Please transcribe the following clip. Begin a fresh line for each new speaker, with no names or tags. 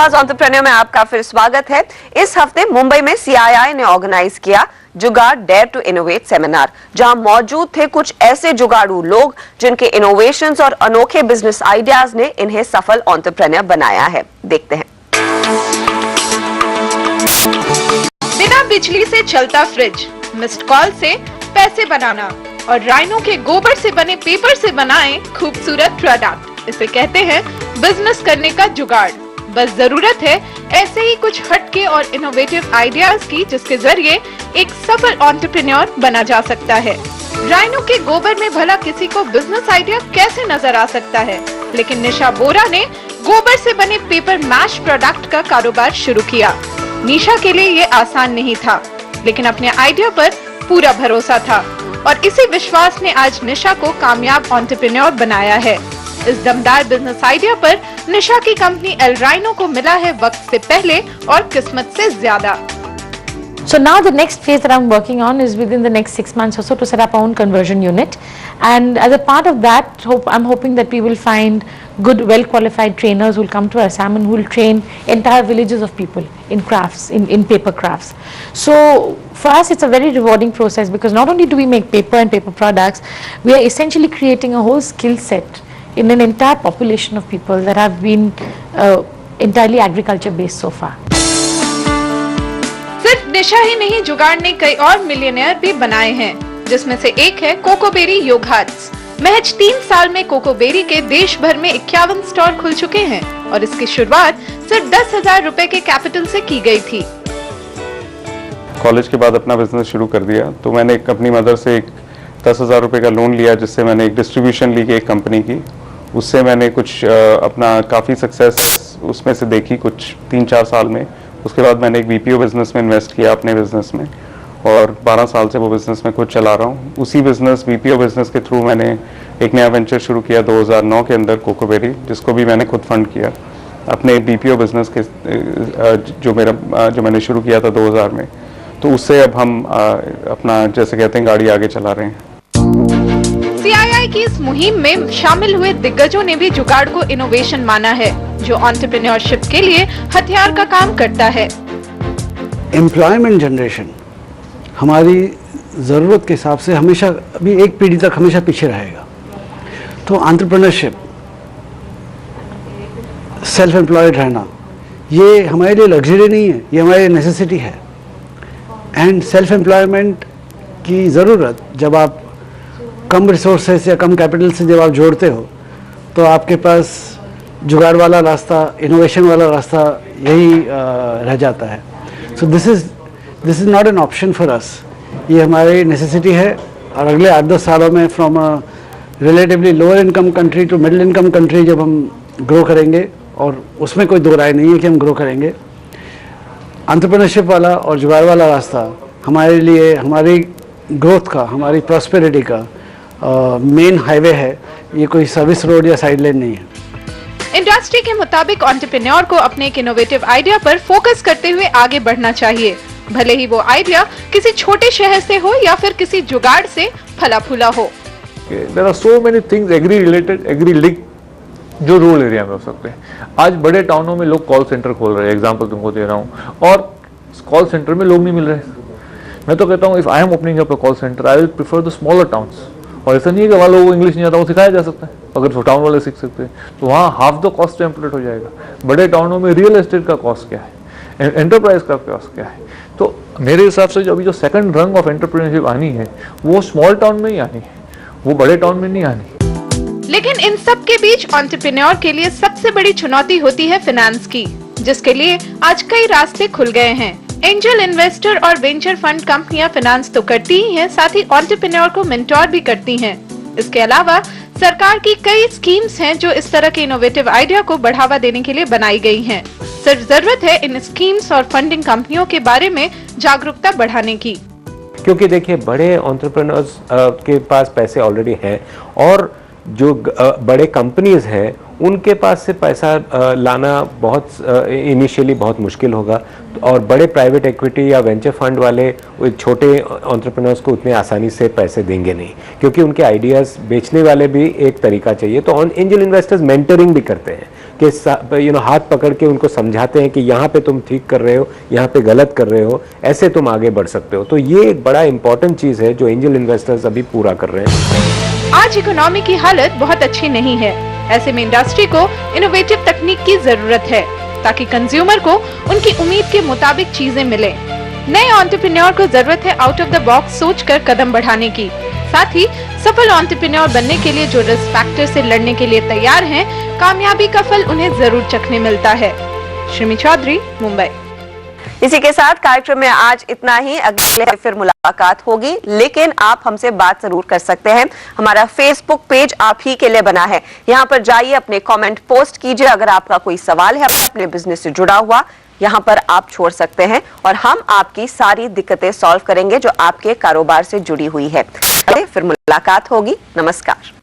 आवाज एंटरप्रेन्योर में आपका फिर स्वागत है। इस हफ्ते मुंबई में CII ने ऑर्गेनाइज किया जुगाड़ डेयर टू इनोवेट सेमिनार, जहां मौजूद थे कुछ ऐसे जुगाड़ू लोग जिनके इनोवेशंस और अनोखे बिजनेस आइडियाज ने इन्हें सफल एंटरप्रेन्योर बनाया है। देखते हैं।
बिना बिजली से चलता फ्रिज, मिस्ड कॉल से पैसे बनाना और राइनो के गोबर से बने पेपर से बनाए खूबसूरत प्रोडक्ट, इसे कहते हैं बिजनेस करने का जुगाड़। बस जरूरत है ऐसे ही कुछ हटके और इनोवेटिव आइडियाज की, जिसके जरिए एक सफल एंटरप्रेन्योर बना जा सकता है। राइनो के गोबर में भला किसी को बिजनेस आइडिया कैसे नजर आ सकता है, लेकिन निशा बोरा ने गोबर से बने पेपर मैश प्रोडक्ट का कारोबार शुरू किया। निशा के लिए ये आसान नहीं था, लेकिन अपने आइडिया पर पूरा भरोसा था और इसी विश्वास ने आज निशा को कामयाब एंटरप्रेन्योर बनाया है। इस दमदार बिजनेस आइडिया पर निशा की कंपनी एल राइनो को मिला है वक्त से पहले और किस्मत से ज्यादा।
So now the next phase that I'm working on is within the next 6 months or so to set up our own conversion unit, and as a part of that, I'm hoping that we will find good, well-qualified trainers who will come to Assam and who will train entire villages of people in crafts, in paper crafts. So for us, it's a very rewarding process because not only do we make paper and paper products, we are essentially creating a whole skill set in an entire population of people that have been entirely agriculture-based so far.
सिर्फ निशा ही नहीं, जुगाड़ ने कई और millionaire भी बनाए हैं, जिसमें से एक है कोकोबेरी योगहट्स। महज 3 साल में कोकोबेरी के देश भर में 51 स्टोर खुल चुके हैं और इसकी शुरुआत सिर्फ 10,000 रुपए के कैपिटल से की गई थी।
कॉलेज के बाद अपना बिजनेस शुरू कर दिया, तो मैंने अपनी मदर से एक 10,000 रुपए का लोन लिया, जिससे मैंने एक डिस्ट्रीब्यूशन ली एक कंपनी की। उससे मैंने कुछ अपना काफ़ी सक्सेस उसमें से देखी कुछ 3-4 साल में। उसके बाद मैंने एक BPO बिजनेस में इन्वेस्ट किया अपने बिजनेस में, और 12 साल से वो बिजनेस में खुद चला रहा हूँ। उसी BPO बिजनेस के थ्रू मैंने एक नया वेंचर शुरू किया 2009 के अंदर, कोकोबेरी, जिसको भी मैंने खुद फंड किया अपने BPO बिजनेस के जो मैंने शुरू किया था 2000 में। तो उससे अब हम अपना, जैसे कहते हैं, गाड़ी आगे चला रहे हैं।
CII की इस मुहिम में शामिल हुए दिग्गजों ने भी जुगाड़ को इनोवेशन माना है, जो एंटरप्रेन्योरशिप के लिए हथियार का काम करता है।
एम्प्लॉयमेंट जनरेशन हमारी ज़रूरत के हिसाब से हमेशा, अभी एक पीढ़ी तक हमेशा पीछे रहेगा। तो एंटरप्रेन्योरशिप, सेल्फ एम्प्लॉयड रहना, ये हमारे लिए लग्जरी नहीं है, ये हमारी नेसेसिटी है। एंड सेल्फ एम्प्लॉयमेंट की ज़रूरत जब आप कम रिसोर्सेस या कम कैपिटल से जब आप जोड़ते हो, तो आपके पास जुगाड़ वाला रास्ता, इनोवेशन वाला रास्ता यही रह जाता है। So this is not an option for us, ये हमारी नेसेसिटी है। और अगले 8-10 सालों में from a relatively lower income country to middle income country जब हम ग्रो करेंगे, और उसमें कोई दो राय नहीं है कि हम ग्रो करेंगे, एंटरप्रेन्योरशिप वाला और जुगाड़ वाला रास्ता हमारे लिए, हमारी ग्रोथ का, हमारी प्रॉस्पेरिटी का मेन हाईवे है। ये कोई सर्विस रोड या साइड लेन नहीं है।
इंडस्ट्री के मुताबिक एंटरप्रेन्योर को अपने एक इनोवेटिव आइडिया पर फोकस करते हुए आगे बढ़ना चाहिए, भले ही वो आइडिया किसी छोटे शहर से हो या फिर किसी जुगाड़ से फला फूला हो।
There are so many things agri related, agri link जो रूरल एरिया में हो सकते हैं। आज बड़े टाउनों में लोग कॉल सेंटर खोल रहे हैं, एग्जांपल तुमको दे रहा हूँ, और कॉल सेंटर में लोग नहीं मिल रहे। मैं तो कहता हूँ, if I am opening up a call centre, I will prefer the smaller towns. और ऐसा नहीं है कि वहाँ लोगों को इंग्लिश नहीं आता, वो सिखाया जा सकता है, अगर टाउन वाले सीख सकते हैं तो वहाँ हाफ द कॉस्ट टेम्पलेट हो जाएगा। बड़े टाउनों में रियल एस्टेट का कॉस्ट क्या है, एंटरप्राइज का कॉस्ट क्या है। तो मेरे हिसाब से जो अभी जो सेकंड रंग ऑफ एंटरप्रेन्योरशिप आनी है, वो स्मॉल टाउन में ही आनी है, वो बड़े टाउन में नहीं आनी।
लेकिन इन सब के बीच एंटरप्रेन्योर के लिए सबसे बड़ी चुनौती होती है फाइनेंस की, जिसके लिए आज कई रास्ते खुल गए हैं। एंजल इन्वेस्टर और वेंचर फंड कंपनियां फाइनेंस तो करती ही हैं, साथ ही एंटरप्रेन्योर को मेंटोर भी करती हैं। इसके अलावा सरकार की कई स्कीम्स हैं जो इस तरह के इनोवेटिव आइडिया को बढ़ावा देने के लिए बनाई गई हैं। सिर्फ जरूरत है इन स्कीम्स और फंडिंग कंपनियों के बारे में जागरूकता बढ़ाने की।
क्योंकि देखिए, बड़े एंटरप्रेन्योर्स के पास पैसे ऑलरेडी हैं, और जो बड़े कंपनीज हैं उनके पास से पैसा लाना बहुत इनिशियली बहुत मुश्किल होगा, और बड़े प्राइवेट इक्विटी या वेंचर फंड वाले छोटे एंटरप्रेन्योर्स को उतने आसानी से पैसे देंगे नहीं, क्योंकि उनके आइडियाज़ बेचने वाले भी एक तरीका चाहिए। तो एंजल इन्वेस्टर्स मेंटरिंग भी करते हैं, के हाथ पकड़ के उनको समझाते हैं कि यहाँ पे तुम ठीक कर रहे हो, यहाँ पे गलत कर रहे हो, ऐसे तुम आगे बढ़ सकते हो। तो ये एक बड़ा इंपॉर्टेंट चीज है जो एंजल इन्वेस्टर्स अभी पूरा कर रहे हैं।
आज इकोनॉमी की हालत बहुत अच्छी नहीं है, ऐसे में इंडस्ट्री को इनोवेटिव तकनीक की जरूरत है ताकि कंज्यूमर को उनकी उम्मीद के मुताबिक चीजें मिले। नए एंटरप्रेन्योर को जरूरत है आउट ऑफ द बॉक्स सोचकर कदम बढ़ाने की। साथ ही सफल एंटरप्रेन्योर बनने के लिए जो रिस्क फैक्टर से लड़ने के लिए तैयार हैं, कामयाबी का फल उन्हें जरूर चखने मिलता है। श्रीमी चौधरी, मुंबई।
इसी के साथ कार्यक्रम में आज इतना ही। अगले हफ्ते फिर मुलाकात होगी, लेकिन आप हमसे बात जरूर कर सकते हैं। हमारा फेसबुक पेज आप ही के लिए बना है, यहाँ पर जाइए, अपने कमेंट पोस्ट कीजिए। अगर आपका कोई सवाल है अपने बिजनेस से जुड़ा हुआ, यहाँ पर आप छोड़ सकते हैं और हम आपकी सारी दिक्कतें सॉल्व करेंगे जो आपके कारोबार से जुड़ी हुई है। फिर मुलाकात होगी। नमस्कार।